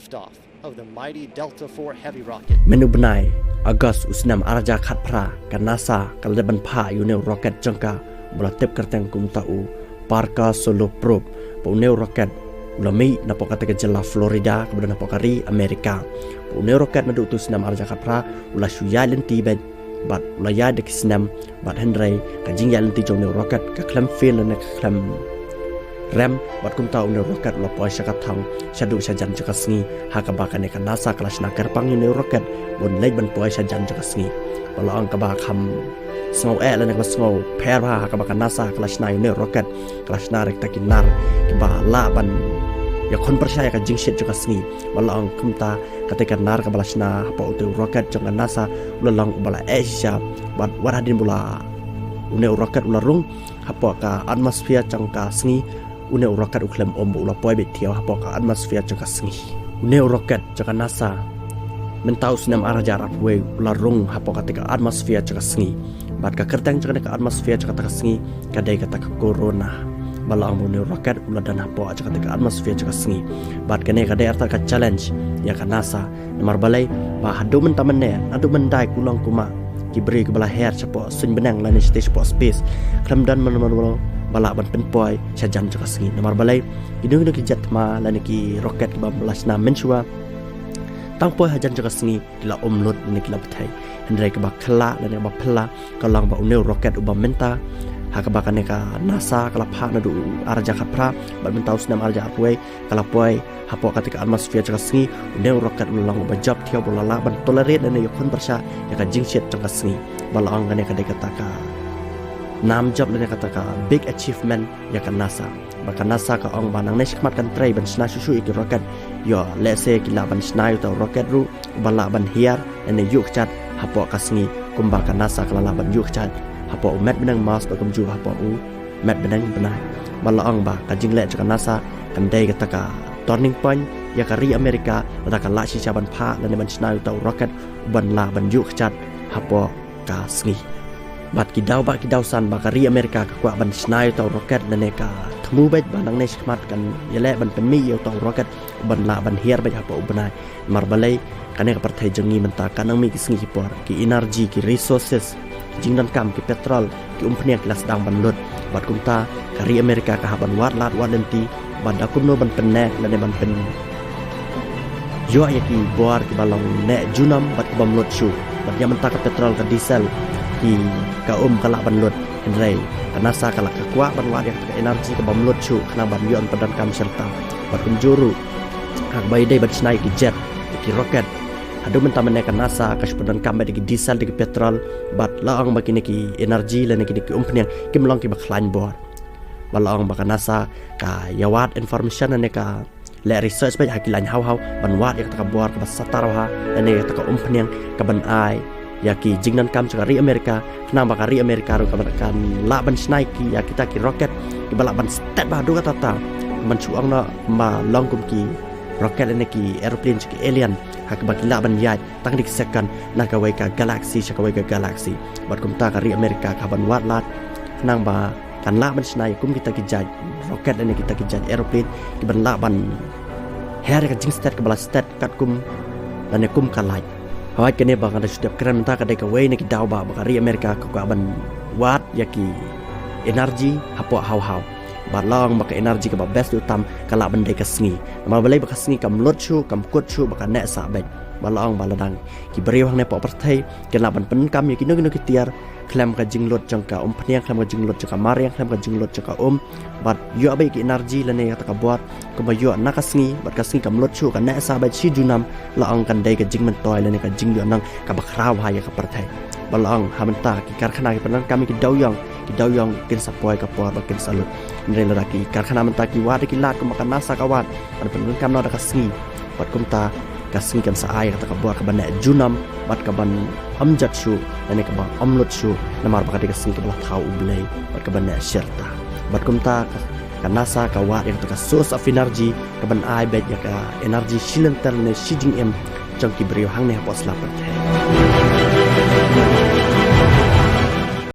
liftoff of the mighty Delta IV Heavy rocket. Menu benai Agas usnam arja khat pra kan NASA kalban pha uneu rocket jangka melatip kerteng kum tau Parka Solo Probe uneu rocket ulami napok kata ke jela Florida kemudian napok kari Amerika uneu rocket nadu tu usnam arja khat pra ula shuya lenti bet bat ulaya dek snam bat hendrai kajing ya lenti jong rocket ka klam fail ne klam rem bat kum tau uneu rocket ula poi syakat thang syadu syajan jakasngi hakabaka ne kan NASA kelas nakar pang uneu rocket bun lej ban poi syajan jakasngi balong kabak ham snow lan nak snow perha kabak NASA kelas na uneu rocket kelas na rek takinar kiba la ban ya kon percaya ka jing shit jakasngi balong kumta ketika nar kabalasna apa uneu rocket jong NASA ulang bala Asia bat waradin bula uneu rocket ularung apa ka atmosphere jangka sngi uneu rocket uklem ombo ula poi bet tiaw apa ka atmosphere jangka sngi uneu rocket jangka NASA mentau senam arah jarak we ularung apa ketika atmosphere jangka sngi bat ka kertang jangka atmosphere jangka sngi kadai kata corona balang uneu rocket ula dan apa ketika atmosphere jangka sngi bat kene kadai arta ka challenge ya ka NASA nomor balai ba hadu mentamane adu mendai kulang kuma kibri ke belah hair cepo sun benang lan stage cepo space klam dan menurut balak ban penpoi sajan jaka sengi nomor balai idung ki jet ma lan ki rocket ke bablas na mensua tang poi hajan jaka sengi kila omlot ni kila betai hendrai ke bakla lan ba phla kalang ba uneu rocket uba menta hakabakane ka NASA kala pha na du arja khapra ban mentau snam arja apoi kala poi hapo ketika atmosphere jaka sengi uneu rocket ulang ba job thiau bolala ban tolerate dan yokon persya ya ka jingset jaka sengi balang kane ka kata ka nam job dan kata ka big achievement ya ka NASA baka NASA ka ong banang ne skmat kan try ban sna susu ik rocket yo let's say kila ban sna to rocket ru bala ban hiar dan yuk chat hapo ka sengi kumba ka NASA kala ban yuk chat hapo met benang mas ba kumju hapo met benang benai balang ba ka jingle jaka NASA kan dai kata ka turning point ya kari Amerika lada ka la shisha ban pha lan ban sna to rocket ban la ban yuk chat hapo ka sengi bat ki daw san ba kari Amerika ka kwa ban sna to rocket lan ka thmu bet banang ne skmat kan yele ban pen mi yo to rocket ban la ban hier bet hapo banai mar balai kane ka parthai jangi menta kanang mi ki sengi por ki energy ki resources jingdan kam ki petrol ki umpnia kelas dang ban lut bat kumta kari Amerika ka ban wat lat wat lenti ban dakum no ban penek lan ban pen yo ayaki boar ki balong ne junam bat ki bam lut shu bat ya menta ka petrol ka diesel ki ka kala ban lut hendrai NASA kala ka kwa ban wat ya ka energy ka bam lut shu kana ban yon padan kam serta bat kunjuru hak bai dai bat snai ki jet ki rocket adu menta menekan NASA ka padan kam ki diesel ki petrol bat laang bakini ki energy lan ki umpnia ki melong ki baklan bor balong baka NASA ka yawat information ane ka le research ba hakilan how ban wat ya ka bor ka satar ha ane ka umpnia ka ban ai ya ki jingnan kam cari Amerika kena bakari Amerika ru ka kan la ban snai ki ya kita ki rocket ki balak ban step ba do kata ta man chuang na ma long kum ki rocket ane ki aeroplane ki alien hak baki la ban yai tang dik second na ka wai ka galaxy ka wai ka galaxy bat kum ta kari Amerika ka ban wat lat nang ba kan la ban snai kum kita ki jaj rocket ane kita ki jaj aeroplane ki ban la ban her ka jing stat ka bala stat kat kum dan kum ka lai hawai kene bang ada setiap keren ta ka de ka wai ne ki daw ba kari Amerika ka ban wat yaki energy hapo how balong baka energy ka ba best utam kala ban de ka sngi ma balai baka sngi kam lot chu kam kot chu baka ne sa bet balong baladang ki beriu hang ne po perthai kala ban pen kam yaki no ki tiar klam ka jinglot jangka phniang klam ka jinglot jangka mariang klam ka jinglot jangka bat yo abai ki energy lane ya ta buat ko ba yo na ka sngi bat ka sngi kam lot chu ka ne sa bet si junam la ong kan dai ka jingman toy lane ka jing yo nang ka bakraw ha ya ka perthai balong hamenta ki karkhana ki panan kami ki dawyong kin sapoy ka por kin salut nre laki karkhana menta ki wad ki lat ko makan NASA ka wat pan panan kam na ka sngi bat kumta kasing kam sa ay kata ka buat ka ban junam bat ka ban amjat shu dan ka ban amlot shu namar baka kasing ka bala thau ublay bat ka ban sherta bat kumta ka NASA ka wat yang ka source of energy ka ban ay bet ya ka energy shilantar ne shijing em jang ki brio hang ne hapos lapat